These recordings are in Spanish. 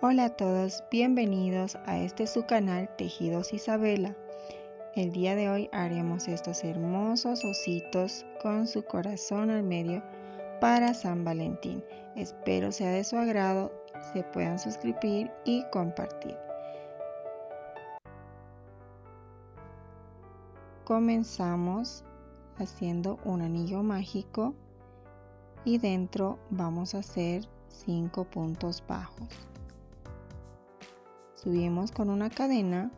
Hola a todos, bienvenidos a su canal Tejidos Isabela. El día de hoy haremos estos hermosos ositos con su corazón al medio para San Valentín. Espero sea de su agrado, se puedan suscribir y compartir. Comenzamos haciendo un anillo mágico y dentro vamos a hacer 5 puntos bajos. Subimos con una cadena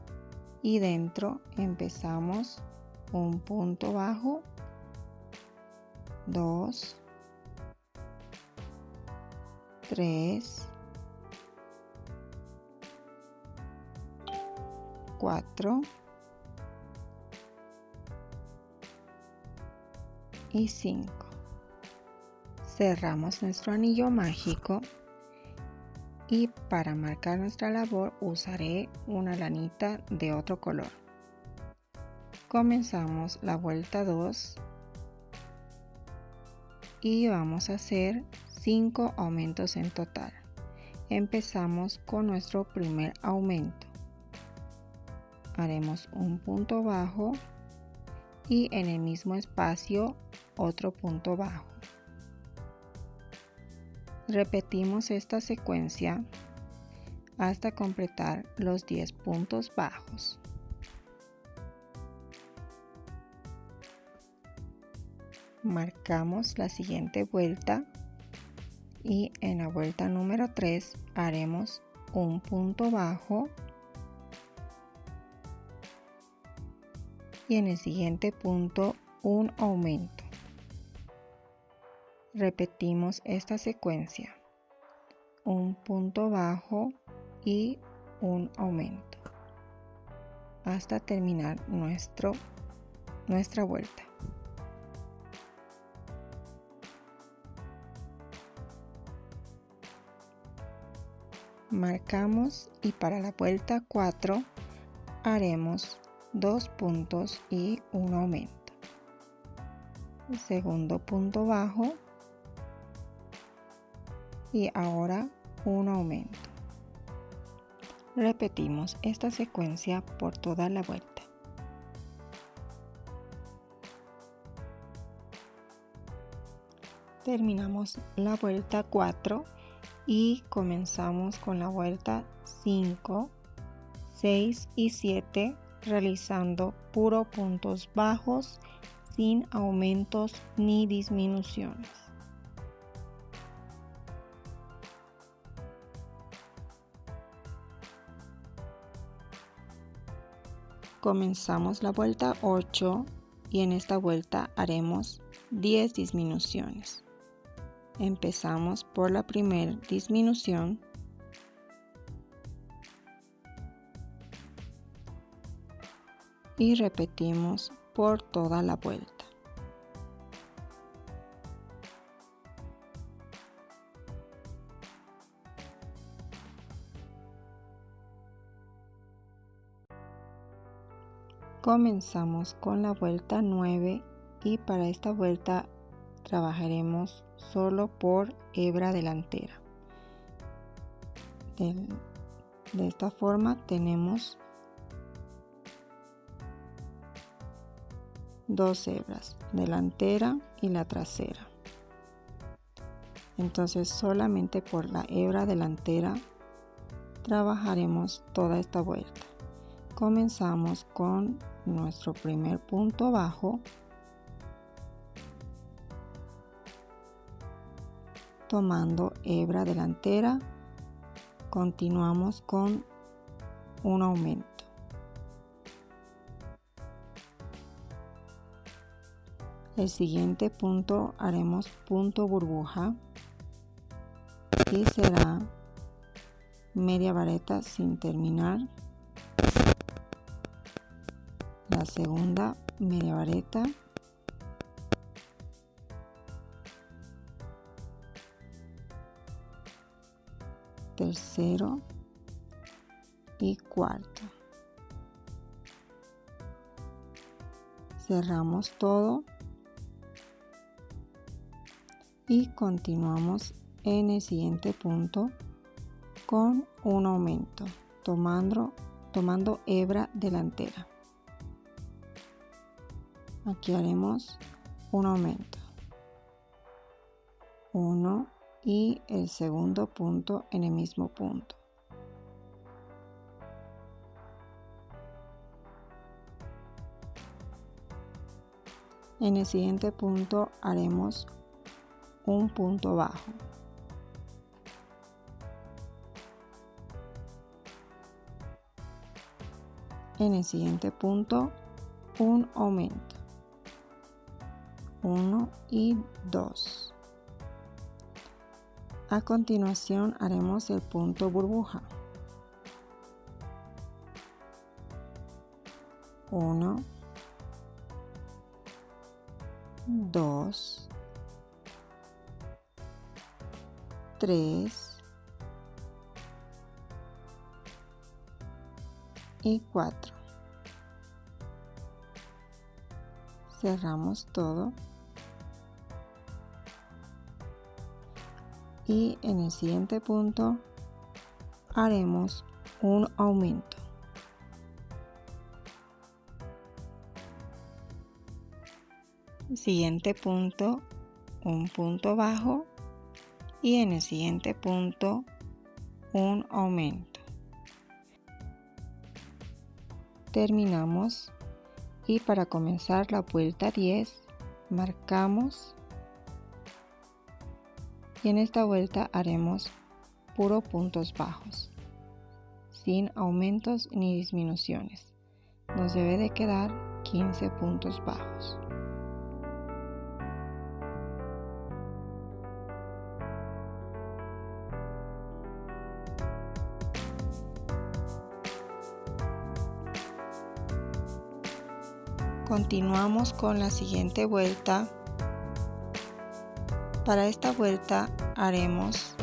y dentro empezamos un punto bajo, 2, 3, 4 y 5. Cerramos nuestro anillo mágico y para marcar nuestra labor usaré una lanita de otro color. Comenzamos la vuelta 2 y vamos a hacer 5 aumentos en total. Empezamos con nuestro primer aumento. Haremos un punto bajo y en el mismo espacio otro punto bajo. Repetimos esta secuencia hasta completar los 10 puntos bajos. Marcamos la siguiente vuelta y en la vuelta número 3 haremos un punto bajo y en el siguiente punto un aumento. Repetimos esta secuencia, un punto bajo y un aumento hasta terminar nuestra vuelta. Marcamos y para la vuelta 4 haremos 2 puntos y un aumento. El segundo punto bajo y ahora un aumento. Repetimos esta secuencia por toda la vuelta. Terminamos la vuelta 4 y comenzamos con la vuelta 5, 6 y 7 realizando puro puntos bajos sin aumentos ni disminuciones. Comenzamos la vuelta 8 y en esta vuelta haremos 10 disminuciones. Empezamos por la primera disminución y repetimos por toda la vuelta. Comenzamos con la vuelta 9 y para esta vuelta trabajaremos solo por hebra delantera. De esta forma tenemos 2 hebras, delantera y la trasera. Entonces solamente por la hebra delantera trabajaremos toda esta vuelta. Comenzamos con nuestro primer punto bajo, tomando hebra delantera, continuamos con un aumento. El siguiente punto haremos punto burbuja y será media vareta sin terminar. La segunda media vareta, tercero y cuarto. Cerramos todo y continuamos en el siguiente punto con un aumento, tomando hebra delantera. Aquí haremos un aumento, 1 y el segundo punto en el mismo punto. En el siguiente punto haremos un punto bajo. En el siguiente punto, un aumento, 1 y 2. A continuación haremos el punto burbuja. 1, 2, 3 y 4. Cerramos todo y en el siguiente punto haremos un aumento. Siguiente punto, un punto bajo y en el siguiente punto un aumento. Terminamos y para comenzar la vuelta 10 marcamos y en esta vuelta haremos puro puntos bajos, sin aumentos ni disminuciones. Nos debe de quedar 15 puntos bajos. Continuamos con la siguiente vuelta. Para esta vuelta haremos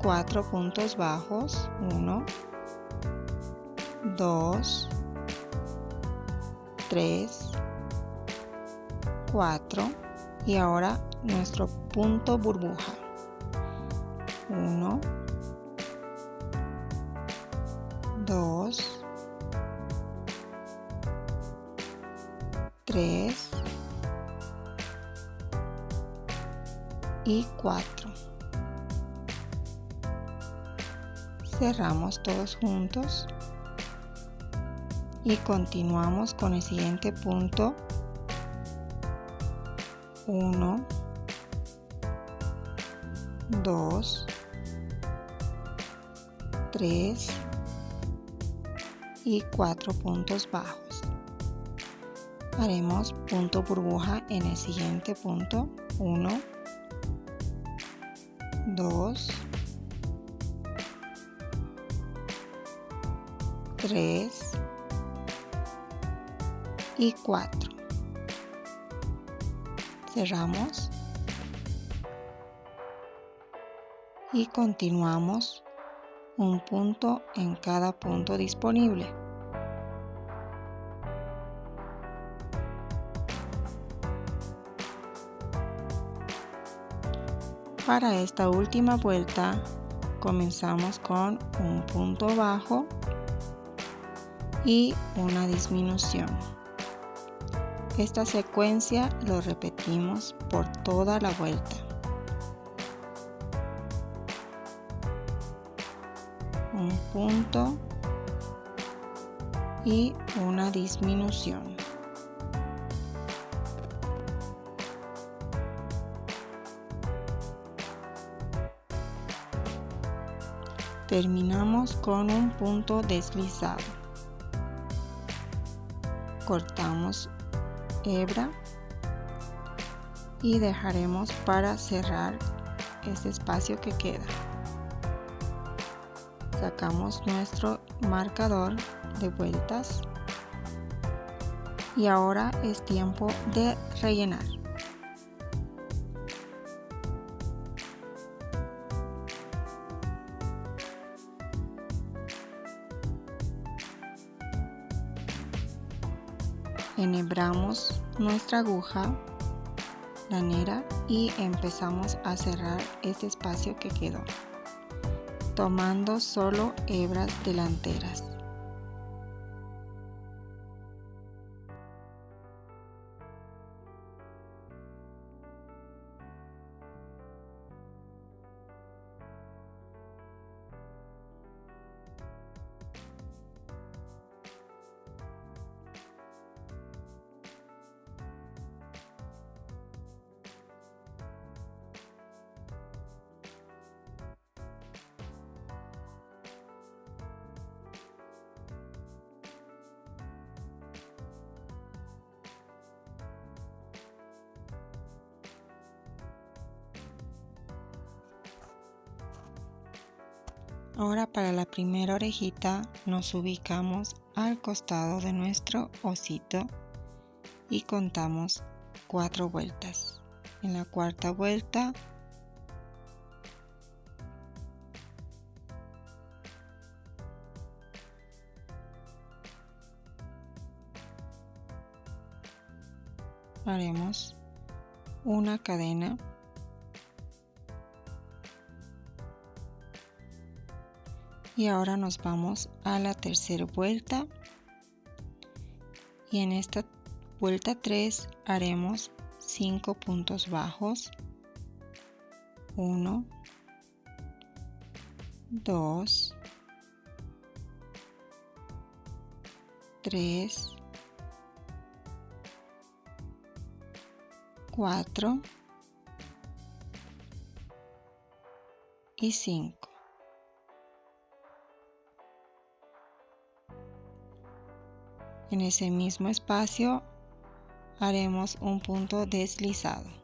4 puntos bajos, 1, 2, 3, 4 y ahora nuestro punto burbuja, 1, 2, 3 y 4. Cerramos todos juntos y continuamos con el siguiente punto, 1, 2, 3 y 4 puntos bajos. Haremos punto burbuja en el siguiente punto, 1, 2, 3 y 4. Cerramos y continuamos un punto en cada punto disponible. Para esta última vuelta comenzamos con un punto bajo y una disminución. Esta secuencia lo repetimos por toda la vuelta. Un punto y una disminución. Terminamos con un punto deslizado. Cortamos hebra y dejaremos para cerrar este espacio que queda. Sacamos nuestro marcador de vueltas y ahora es tiempo de rellenar. Enhebramos nuestra aguja lanera y empezamos a cerrar este espacio que quedó. tomando solo hebras delanteras. Ahora para la primera orejita nos ubicamos al costado de nuestro osito y contamos 4 vueltas. En la cuarta vuelta haremos una cadena y ahora nos vamos a la tercera vuelta y en esta vuelta 3 haremos 5 puntos bajos, 1, 2, 3, 4 y 5. En ese mismo espacio haremos un punto deslizado.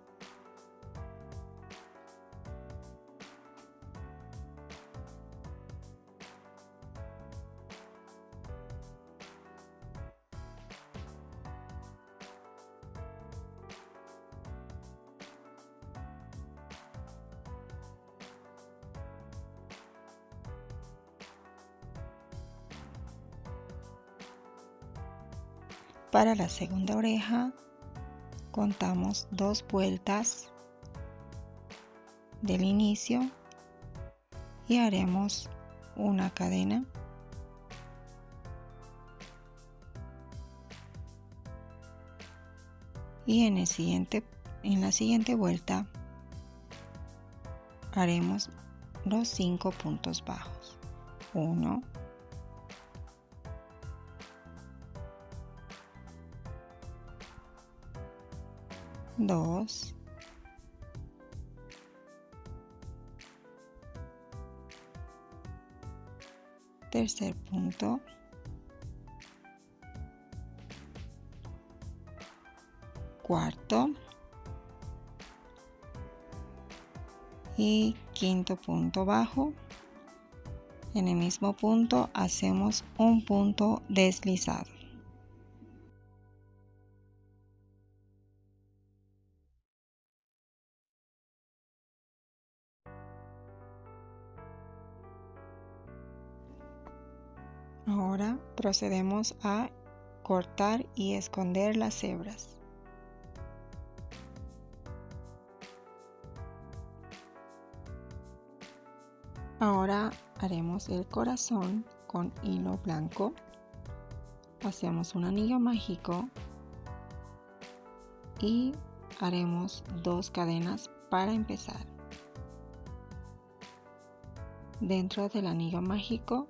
Para la segunda oreja contamos 2 vueltas del inicio y haremos una cadena y en la siguiente vuelta haremos los 5 puntos bajos, 1, 2, 3 punto, 4 y 5.º punto bajo. En el mismo punto hacemos un punto deslizado. Ahora procedemos a cortar y esconder las hebras. Ahora haremos el corazón con hilo blanco. Hacemos un anillo mágico y haremos 2 cadenas para empezar. Dentro del anillo mágico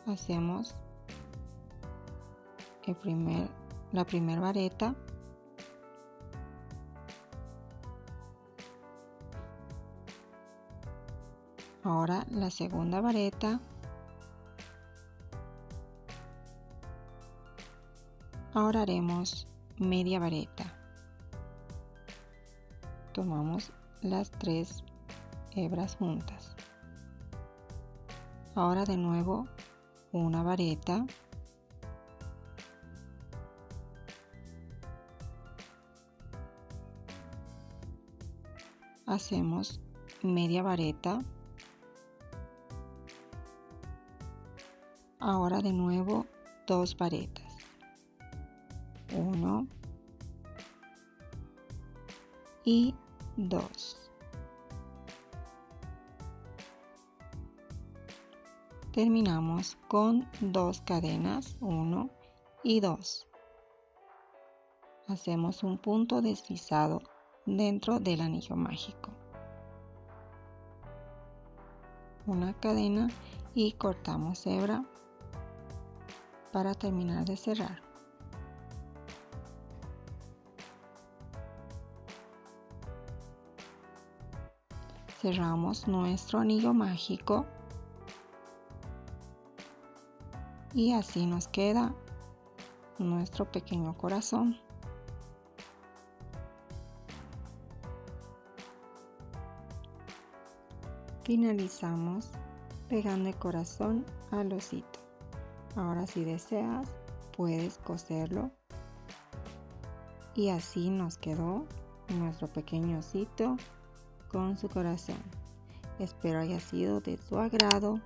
hacemos la primera vareta, ahora la segunda vareta, ahora haremos media vareta, tomamos las 3 hebras juntas, ahora de nuevo una vareta, hacemos media vareta, ahora de nuevo 2 varetas, 1 y 2, terminamos con 2 cadenas, 1 y 2. Hacemos un punto deslizado dentro del anillo mágico. Una cadena y cortamos hebra para terminar de cerrar. Cerramos nuestro anillo mágico y así nos queda nuestro pequeño corazón. Finalizamos pegando el corazón al osito. Ahora, si deseas, puedes coserlo y así nos quedó nuestro pequeño osito con su corazón. Espero haya sido de su agrado.